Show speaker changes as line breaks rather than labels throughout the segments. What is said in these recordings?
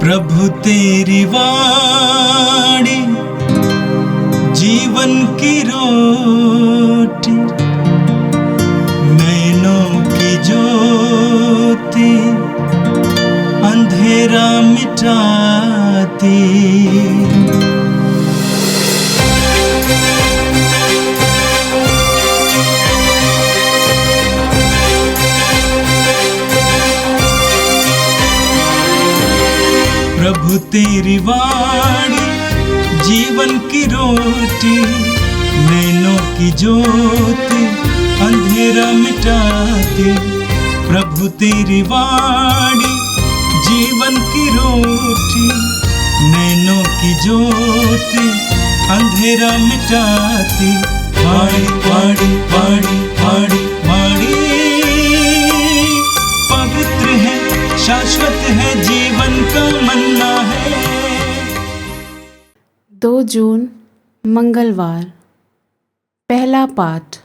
प्रभु तेरी वाणी जीवन की रोटी, नैनों की ज्योति अंधेरा मिटाती। प्रभु तेरी वाणी जीवन की रोटी, नैनों की ज्योति अंधेरा मिटाती। प्रभु तेरी वाणी जीवन की रोटी, नैनों की ज्योति अंधेरा मिटाती। वाणी वाणी वाणी वाणी वाणी पवित्र है, शाश्वत है, जीवन का मन्ना है।
2 जून मंगलवार। पहला पाठ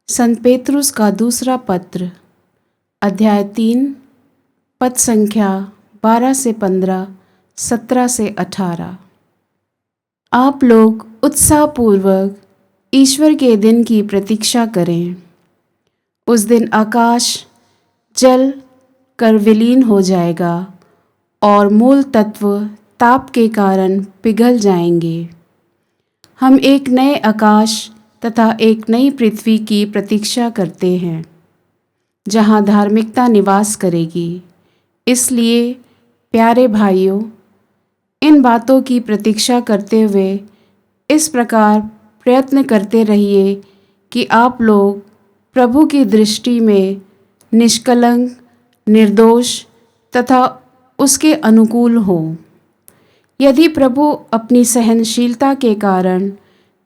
संत पेतरुस का दूसरा पत्र, अध्याय 3, पद संख्या 12 से 15, 17 से 18। आप लोग उत्साहपूर्वक ईश्वर के दिन की प्रतीक्षा करें। उस दिन आकाश जल कर विलीन हो जाएगा और मूल तत्व ताप के कारण पिघल जाएंगे। हम एक नए आकाश तथा एक नई पृथ्वी की प्रतीक्षा करते हैं, जहाँ धार्मिकता निवास करेगी। इसलिए प्यारे भाइयों, इन बातों की प्रतीक्षा करते हुए इस प्रकार प्रयत्न करते रहिए कि आप लोग प्रभु की दृष्टि में निष्कलंक, निर्दोष तथा उसके अनुकूल हों। यदि प्रभु अपनी सहनशीलता के कारण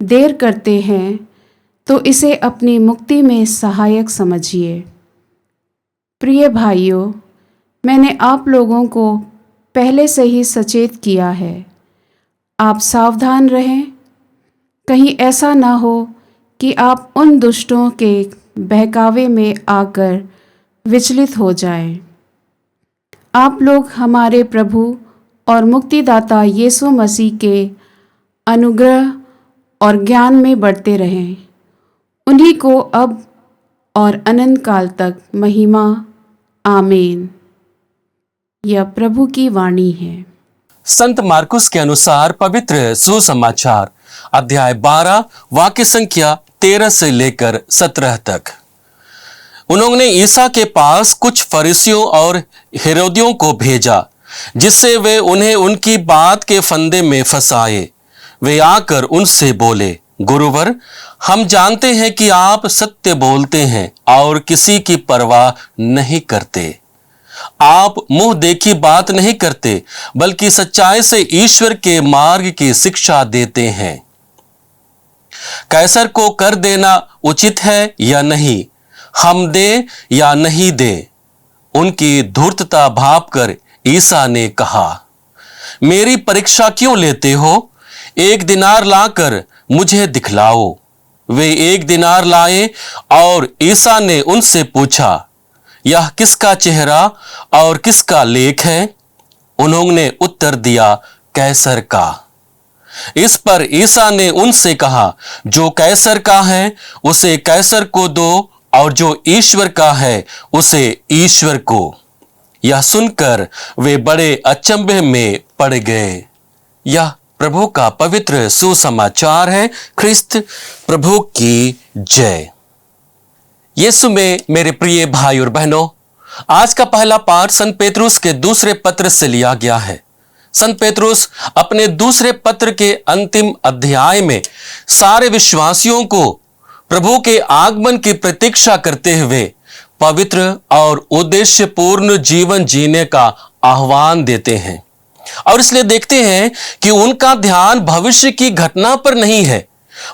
देर करते हैं तो इसे अपनी मुक्ति में सहायक समझिए। प्रिय भाइयों, मैंने आप लोगों को पहले से ही सचेत किया है। आप सावधान रहें, कहीं ऐसा ना हो कि आप उन दुष्टों के बहकावे में आकर विचलित हो जाएं। आप लोग हमारे प्रभु और मुक्तिदाता यीशु मसीह के अनुग्रह और ज्ञान में बढ़ते रहें। उन्हीं को अब और अनंत काल तक महिमा। आमीन। यह प्रभु की वाणी है।
संत मार्कुस के अनुसार पवित्र सुसमाचार अध्याय 12 वाक्य संख्या 13 से लेकर 17 तक। उन्होंने ईसा के पास कुछ फरीसियों और हेरोदियों को भेजा, जिससे वे उन्हें उनकी बात के फंदे में फंसाए। वे आकर उनसे बोले, गुरुवर, हम जानते हैं कि आप सत्य बोलते हैं और किसी की परवाह नहीं करते। आप मुंह देखी बात नहीं करते, बल्कि सच्चाई से ईश्वर के मार्ग की शिक्षा देते हैं। कैसर को कर देना उचित है या नहीं, हम दे या नहीं दे? उनकी धूर्तता भांपकर ईसा ने कहा, मेरी परीक्षा क्यों लेते हो? 1 दिनार लाकर मुझे दिखलाओ। वे 1 दिनार लाए और ईसा ने उनसे पूछा, यह किसका चेहरा और किसका लेख है? उन्होंने उत्तर दिया, कैसर का। इस पर ईसा ने उनसे कहा, जो कैसर का है उसे कैसर को दो, और जो ईश्वर का है उसे ईश्वर को। यह सुनकर वे बड़े अचंभे में पड़ गए। यह प्रभु का पवित्र सुसमाचार है। ख्रिस्त प्रभु की जय। यीशु में मेरे प्रिय भाई और बहनों, आज का पहला पाठ संत पेतरुस के दूसरे पत्र से लिया गया है। संत पेतरुस अपने दूसरे पत्र के अंतिम अध्याय में सारे विश्वासियों को प्रभु के आगमन की प्रतीक्षा करते हुए पवित्र और उद्देश्यपूर्ण जीवन जीने का आह्वान देते हैं। और इसलिए देखते हैं कि उनका ध्यान भविष्य की घटना पर नहीं है,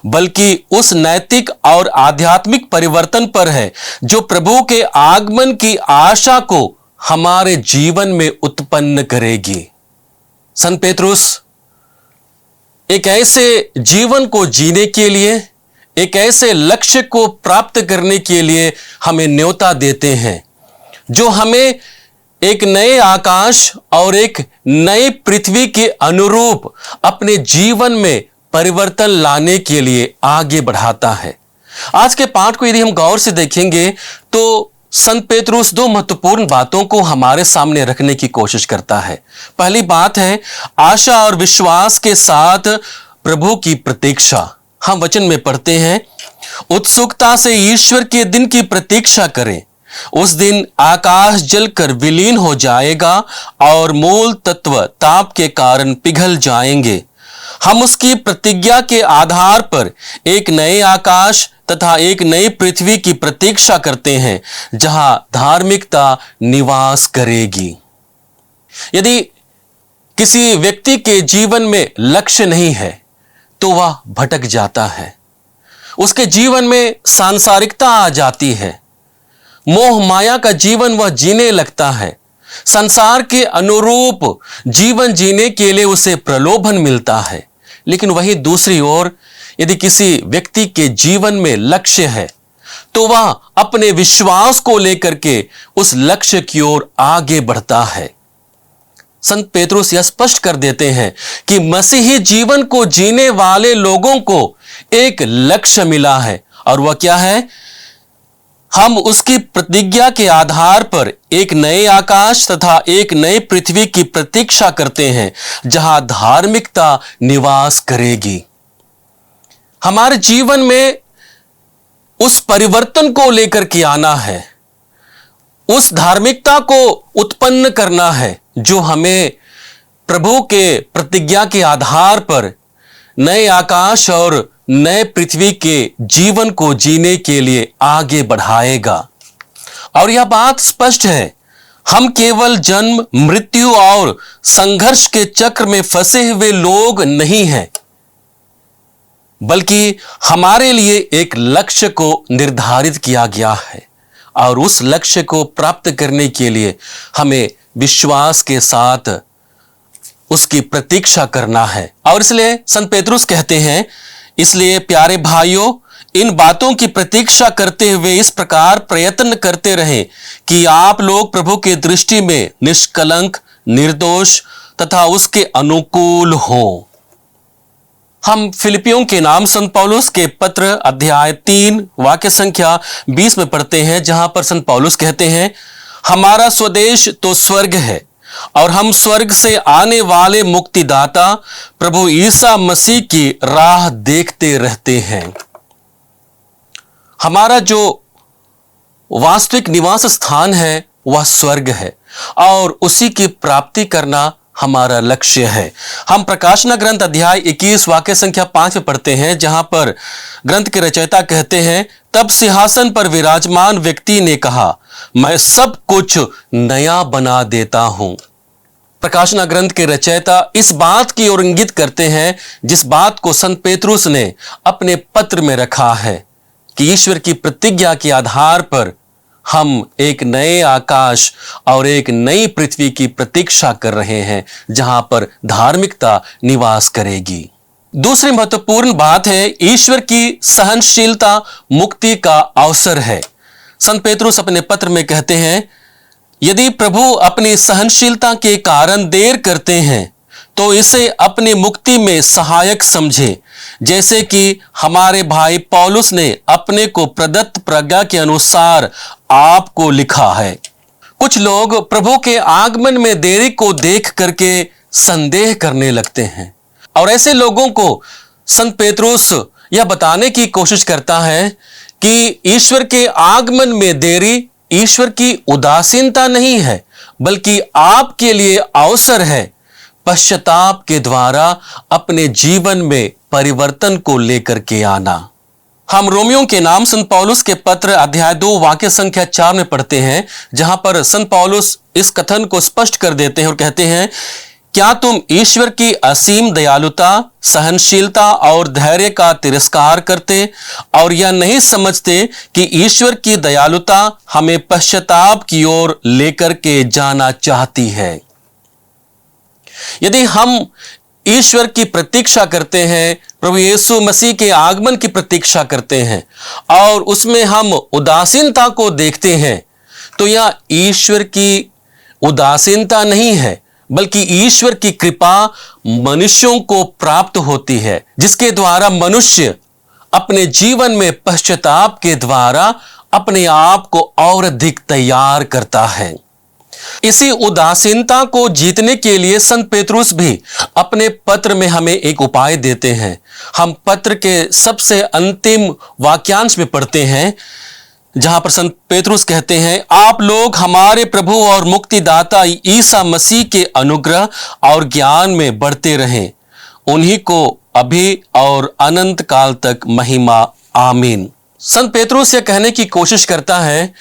बल्कि उस नैतिक और आध्यात्मिक परिवर्तन पर है जो प्रभु के आगमन की आशा को हमारे जीवन में उत्पन्न करेगी। संत पेतरुस एक ऐसे जीवन को जीने के लिए, एक ऐसे लक्ष्य को प्राप्त करने के लिए हमें न्योता देते हैं जो हमें एक नए आकाश और एक नई पृथ्वी के अनुरूप अपने जीवन में परिवर्तन लाने के लिए आगे बढ़ाता है। आज के पाठ को यदि हम गौर से देखेंगे तो संत पेतरुस दो महत्वपूर्ण बातों को हमारे सामने रखने की कोशिश करता है। पहली बात है आशा और विश्वास के साथ प्रभु की प्रतीक्षा। हम वचन में पढ़ते हैं, उत्सुकता से ईश्वर के दिन की प्रतीक्षा करें। उस दिन आकाश जलकर विलीन हो जाएगा और मूल तत्व ताप के कारण पिघल जाएंगे। हम उसकी प्रतिज्ञा के आधार पर एक नए आकाश तथा एक नई पृथ्वी की प्रतीक्षा करते हैं जहां धार्मिकता निवास करेगी। यदि किसी व्यक्ति के जीवन में लक्ष्य नहीं है तो वह भटक जाता है, उसके जीवन में सांसारिकता आ जाती है, मोह माया का जीवन वह जीने लगता है, संसार के अनुरूप जीवन जीने के लिए उसे प्रलोभन मिलता है। लेकिन वही दूसरी ओर यदि किसी व्यक्ति के जीवन में लक्ष्य है तो वह अपने विश्वास को लेकर के उस लक्ष्य की ओर आगे बढ़ता है। संत पेतरुस यह स्पष्ट कर देते हैं कि मसीही जीवन को जीने वाले लोगों को एक लक्ष्य मिला है, और वह क्या है? हम उसकी प्रतिज्ञा के आधार पर एक नए आकाश तथा एक नई पृथ्वी की प्रतीक्षा करते हैं जहां धार्मिकता निवास करेगी। हमारे जीवन में उस परिवर्तन को लेकर के आना है, उस धार्मिकता को उत्पन्न करना है जो हमें प्रभु के प्रतिज्ञा के आधार पर नए आकाश और नए पृथ्वी के जीवन को जीने के लिए आगे बढ़ाएगा। और यह बात स्पष्ट है, हम केवल जन्म, मृत्यु और संघर्ष के चक्र में फंसे हुए लोग नहीं हैं, बल्कि हमारे लिए एक लक्ष्य को निर्धारित किया गया है और उस लक्ष्य को प्राप्त करने के लिए हमें विश्वास के साथ उसकी प्रतीक्षा करना है। और इसलिए संत पेतरुस कहते हैं, इसलिए प्यारे भाइयों, इन बातों की प्रतीक्षा करते हुए इस प्रकार प्रयत्न करते रहें कि आप लोग प्रभु की दृष्टि में निष्कलंक, निर्दोष तथा उसके अनुकूल हों। हम फिलिपियों के नाम संत पौलुस के पत्र अध्याय 3 वाक्य संख्या 20 में पढ़ते हैं, जहां पर संत पौलुस कहते हैं, हमारा स्वदेश तो स्वर्ग है और हम स्वर्ग से आने वाले मुक्तिदाता प्रभु ईसा मसीह की राह देखते रहते हैं। हमारा जो वास्तविक निवास स्थान है वह स्वर्ग है और उसी की प्राप्ति करना हमारा लक्ष्य है। हम प्रकाशना ग्रंथ अध्याय 21 वाक्य संख्या 5 में पढ़ते हैं, जहां पर ग्रंथ के रचयिता कहते हैं, तब सिंहासन पर विराजमान व्यक्ति ने कहा, मैं सब कुछ नया बना देता हूं। प्रकाशना ग्रंथ के रचयिता इस बात की ओर इंगित करते हैं जिस बात को संत पेतरुस ने अपने पत्र में रखा है कि ईश्वर की प्रतिज्ञा के आधार पर हम एक नए आकाश और एक नई पृथ्वी की प्रतीक्षा कर रहे हैं जहां पर धार्मिकता निवास करेगी। दूसरी महत्वपूर्ण बात है, ईश्वर की सहनशीलता मुक्ति का अवसर है। संत पेतरुस अपने पत्र में कहते हैं, यदि प्रभु अपनी सहनशीलता के कारण देर करते हैं तो इसे अपनी मुक्ति में सहायक समझे, जैसे कि हमारे भाई पौलुस ने अपने को प्रदत्त प्रज्ञा के अनुसार आपको लिखा है। कुछ लोग प्रभु के आगमन में देरी को देख करके संदेह करने लगते हैं और ऐसे लोगों को संत पेतरुस यह बताने की कोशिश करता है कि ईश्वर के आगमन में देरी ईश्वर की उदासीनता नहीं है, बल्कि आपके लिए अवसर है पश्चाताप के द्वारा अपने जीवन में परिवर्तन को लेकर के आना। हम रोमियों के नाम संत पौलुस के पत्र अध्याय 2 वाक्य संख्या 4 में पढ़ते हैं, जहां पर संत पौलुस इस कथन को स्पष्ट कर देते हैं और कहते हैं, क्या तुम ईश्वर की असीम दयालुता, सहनशीलता और धैर्य का तिरस्कार करते और यह नहीं समझते कि ईश्वर की दयालुता हमें पश्चाताप की ओर लेकर के जाना चाहती है। यदि हम ईश्वर की प्रतीक्षा करते हैं, प्रभु यीशु मसीह के आगमन की प्रतीक्षा करते हैं और उसमें हम उदासीनता को देखते हैं, तो यह ईश्वर की उदासीनता नहीं है, बल्कि ईश्वर की कृपा मनुष्यों को प्राप्त होती है, जिसके द्वारा मनुष्य अपने जीवन में पश्चाताप के द्वारा अपने आप को और अधिक तैयार करता है। इसी उदासीनता को जीतने के लिए संत पेतरुस भी अपने पत्र में हमें एक उपाय देते हैं। हम पत्र के सबसे अंतिम वाक्यांश में पढ़ते हैं, जहां पर संत पेतरुस कहते हैं, आप लोग हमारे प्रभु और मुक्तिदाता ईसा मसीह के अनुग्रह और ज्ञान में बढ़ते रहें। उन्हीं को अभी और अनंत काल तक महिमा, आमीन। संत पेतरुस यह कहने की कोशिश करता है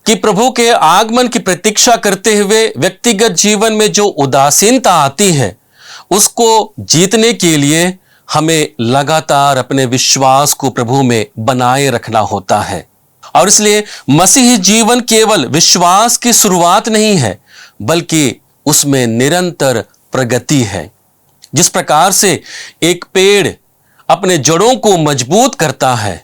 कि प्रभु के आगमन की प्रतीक्षा करते हुए व्यक्तिगत जीवन में जो उदासीनता आती है, उसको जीतने के लिए हमें लगातार अपने विश्वास को प्रभु में बनाए रखना होता है। और इसलिए मसीही जीवन केवल विश्वास की शुरुआत नहीं है, बल्कि उसमें निरंतर प्रगति है। जिस प्रकार से एक पेड़ अपने जड़ों को मजबूत करता है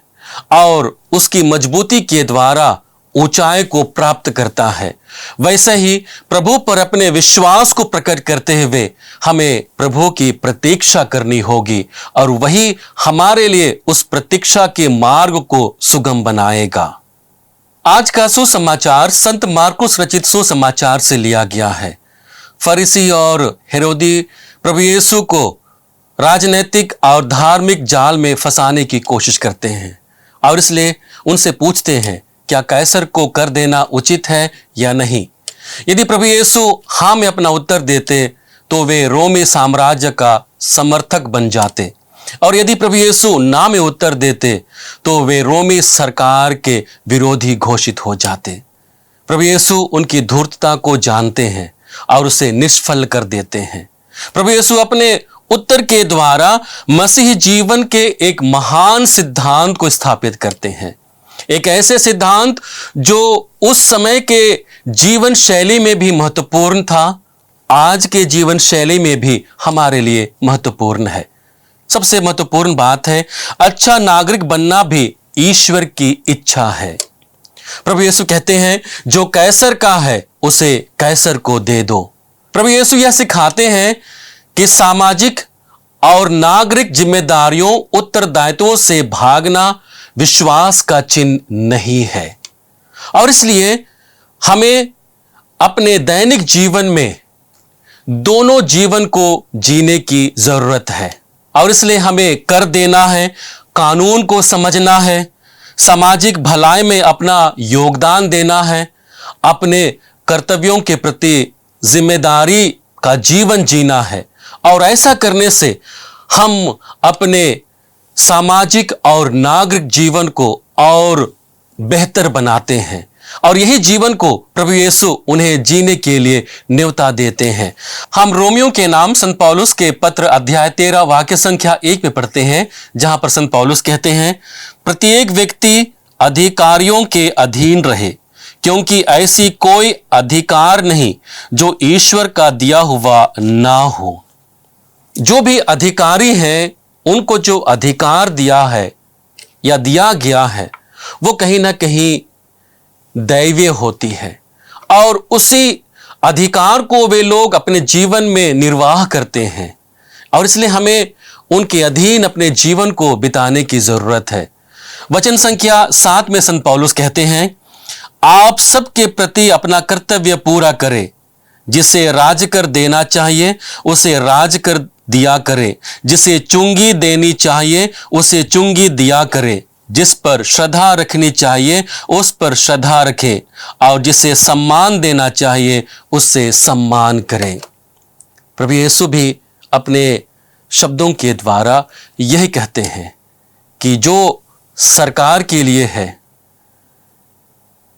और उसकी मजबूती के द्वारा ऊंचाई को प्राप्त करता है, वैसे ही प्रभु पर अपने विश्वास को प्रकट करते हुए हमें प्रभु की प्रतीक्षा करनी होगी, और वही हमारे लिए उस प्रतीक्षा के मार्ग को सुगम बनाएगा। आज का सुसमाचार संत मार्कुस रचित सुसमाचार से लिया गया है। फरीसी और हेरोदी प्रभु यीशु को राजनीतिक और धार्मिक जाल में फंसाने की कोशिश करते हैं, और इसलिए उनसे पूछते हैं, क्या कैसर को कर देना उचित है या नहीं। यदि प्रभु यीशु हाँ में अपना उत्तर देते तो वे रोमी साम्राज्य का समर्थक बन जाते, और यदि प्रभु यीशु ना में उत्तर देते तो वे रोमी सरकार के विरोधी घोषित हो जाते। प्रभु यीशु उनकी धूर्तता को जानते हैं और उसे निष्फल कर देते हैं। प्रभु यीशु अपने उत्तर के द्वारा मसीही जीवन के एक महान सिद्धांत को स्थापित करते हैं, एक ऐसे सिद्धांत जो उस समय के जीवन शैली में भी महत्वपूर्ण था, आज के जीवन शैली में भी हमारे लिए महत्वपूर्ण है। सबसे महत्वपूर्ण बात है, अच्छा नागरिक बनना भी ईश्वर की इच्छा है। प्रभु यीशु कहते हैं, जो कैसर का है उसे कैसर को दे दो। प्रभु यीशु यह सिखाते हैं कि सामाजिक और नागरिक जिम्मेदारियों, उत्तरदायित्वों से भागना विश्वास का चिन्ह नहीं है, और इसलिए हमें अपने दैनिक जीवन में दोनों जीवन को जीने की जरूरत है। और इसलिए हमें कर देना है, कानून को समझना है, सामाजिक भलाई में अपना योगदान देना है, अपने कर्तव्यों के प्रति जिम्मेदारी का जीवन जीना है, और ऐसा करने से हम अपने सामाजिक और नागरिक जीवन को और बेहतर बनाते हैं, और यही जीवन को प्रभु यीशु उन्हें जीने के लिए न्योता देते हैं। हम रोमियो के नाम संत पौलुस के पत्र अध्याय 13 वाक्य संख्या 1 में पढ़ते हैं, जहां पर संत पौलुस कहते हैं, प्रत्येक व्यक्ति अधिकारियों के अधीन रहे, क्योंकि ऐसी कोई अधिकार नहीं जो ईश्वर का दिया हुआ ना हो। जो भी अधिकारी हैं, उनको जो अधिकार दिया है या दिया गया है, वो कहीं ना कहीं दैवीय होती है, और उसी अधिकार को वे लोग अपने जीवन में निर्वाह करते हैं, और इसलिए हमें उनके अधीन अपने जीवन को बिताने की जरूरत है। वचन संख्या 7 में संत पौलुस कहते हैं, आप सबके प्रति अपना कर्तव्य पूरा करें, जिसे राज कर देना चाहिए उसे राज कर दिया करे, जिसे चुंगी देनी चाहिए उसे चुंगी दिया करे, जिस पर श्रद्धा रखनी चाहिए उस पर श्रद्धा रखें, और जिसे सम्मान देना चाहिए उससे सम्मान करें। प्रभु यीशु भी अपने शब्दों के द्वारा यही कहते हैं कि जो सरकार के लिए है,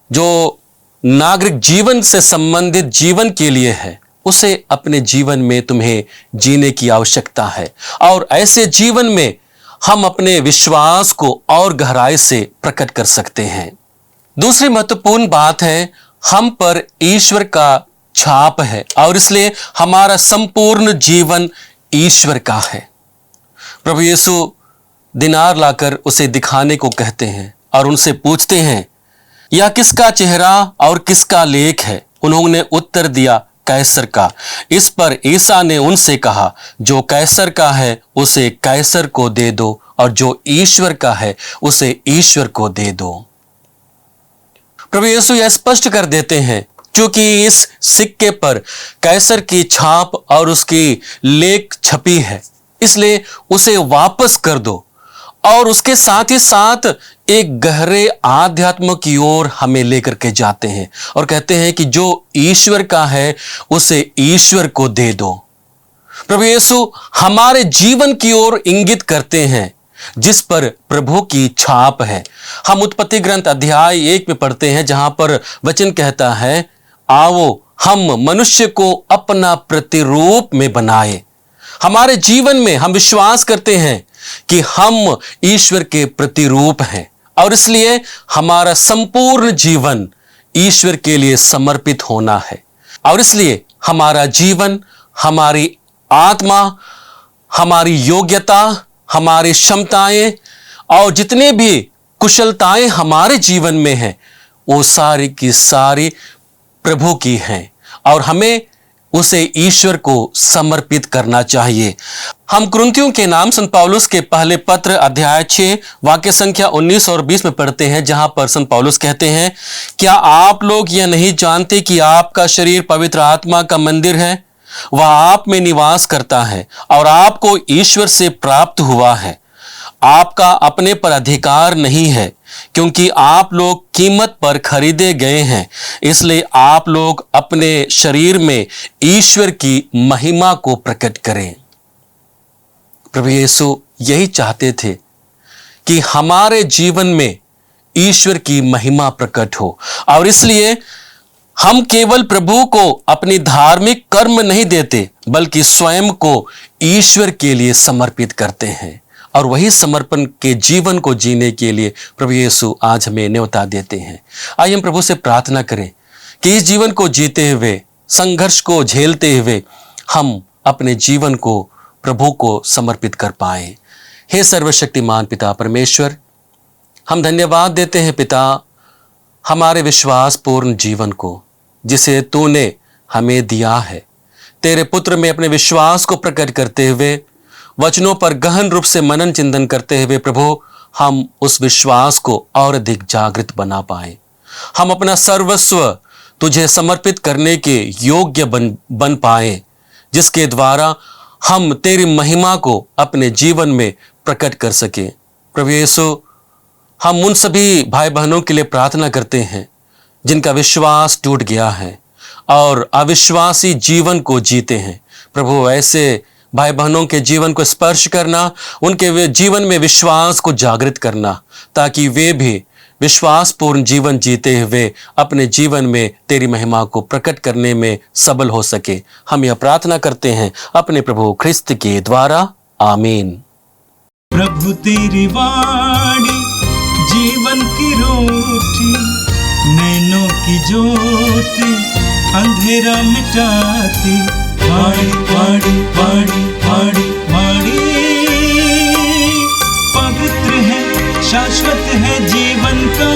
जो नागरिक जीवन से संबंधित जीवन के लिए है, उसे अपने जीवन में तुम्हें जीने की आवश्यकता है, और ऐसे जीवन में हम अपने विश्वास को और गहराई से प्रकट कर सकते हैं। दूसरी महत्वपूर्ण बात है, हम पर ईश्वर का छाप है, और इसलिए हमारा संपूर्ण जीवन ईश्वर का है। प्रभु यीशु दिनार लाकर उसे दिखाने को कहते हैं, और उनसे पूछते हैं, यह किसका चेहरा और किसका लेख है। उन्होंने उत्तर दिया, कैसर का। इस पर ईसा ने उनसे कहा, जो कैसर का है उसे कैसर को दे दो, और जो ईश्वर का है उसे ईश्वर को दे दो। प्रभु यीशु यह स्पष्ट कर देते हैं, क्योंकि इस सिक्के पर कैसर की छाप और उसकी लेख छपी है, इसलिए उसे वापस कर दो। और उसके साथ ही साथ एक गहरे आध्यात्म की ओर हमें लेकर के जाते हैं और कहते हैं कि जो ईश्वर का है उसे ईश्वर को दे दो। प्रभु यीशु हमारे जीवन की ओर इंगित करते हैं जिस पर प्रभु की छाप है। हम उत्पत्ति ग्रंथ अध्याय 1 में पढ़ते हैं, जहां पर वचन कहता है, आओ हम मनुष्य को अपना प्रतिरूप में बनाए। हमारे जीवन में हम विश्वास करते हैं कि हम ईश्वर के प्रतिरूप हैं, और इसलिए हमारा संपूर्ण जीवन ईश्वर के लिए समर्पित होना है। और इसलिए हमारा जीवन, हमारी आत्मा, हमारी योग्यता, हमारी क्षमताएं और जितने भी कुशलताएं हमारे जीवन में हैं, वो सारी की सारी प्रभु की हैं, और हमें उसे ईश्वर को समर्पित करना चाहिए। हम कुरिन्थियों के नाम संत पौलुस के पहले पत्र अध्याय 6 वाक्य संख्या 19 और 20 में पढ़ते हैं, जहां पर संत पौलुस कहते हैं, क्या आप लोग यह नहीं जानते कि आपका शरीर पवित्र आत्मा का मंदिर है, वह आप में निवास करता है और आपको ईश्वर से प्राप्त हुआ है। आपका अपने पर अधिकार नहीं है, क्योंकि आप लोग कीमत पर खरीदे गए हैं, इसलिए आप लोग अपने शरीर में ईश्वर की महिमा को प्रकट करें। प्रभु यीशु यही चाहते थे कि हमारे जीवन में ईश्वर की महिमा प्रकट हो, और इसलिए हम केवल प्रभु को अपनी धार्मिक कर्म नहीं देते, बल्कि स्वयं को ईश्वर के लिए समर्पित करते हैं, और वही समर्पण के जीवन को जीने के लिए प्रभु यीशु आज हमें न्योता देते हैं। आइए हम प्रभु से प्रार्थना करें कि इस जीवन को जीते हुए, संघर्ष को झेलते हुए हम अपने जीवन को प्रभु को समर्पित कर पाए। हे सर्वशक्तिमान पिता परमेश्वर, हम धन्यवाद देते हैं पिता हमारे विश्वास पूर्ण जीवन को, जिसे तूने हमें दिया है। तेरे पुत्र में अपने विश्वास को प्रकट करते हुए, वचनों पर गहन रूप से मनन चिंतन करते हुए प्रभु, हम उस विश्वास को और अधिक जागृत बना पाए। हम अपना सर्वस्व तुझे समर्पित करने के योग्य बन पाए, जिसके द्वारा हम तेरी महिमा को अपने जीवन में प्रकट कर सके। प्रभु यीशु, हम उन सभी भाई बहनों के लिए प्रार्थना करते हैं जिनका विश्वास टूट गया है और अविश्वासी जीवन को जीते हैं। प्रभु, ऐसे भाई बहनों के जीवन को स्पर्श करना, उनके जीवन में विश्वास को जागृत करना, ताकि वे भी विश्वासपूर्ण जीवन जीते हुए अपने जीवन में तेरी महिमा को प्रकट करने में सबल हो सके। हम यह प्रार्थना करते हैं अपने प्रभु ख्रिस्त के द्वारा, आमीन।
प्रभु तेरी वाणी जीवन की रोटी, नैनों की ज्योति अंधेरा मिटाती। वाणी वाणी वाणी वाणी वाणी, पवित्र है, शाश्वत है, जीवन का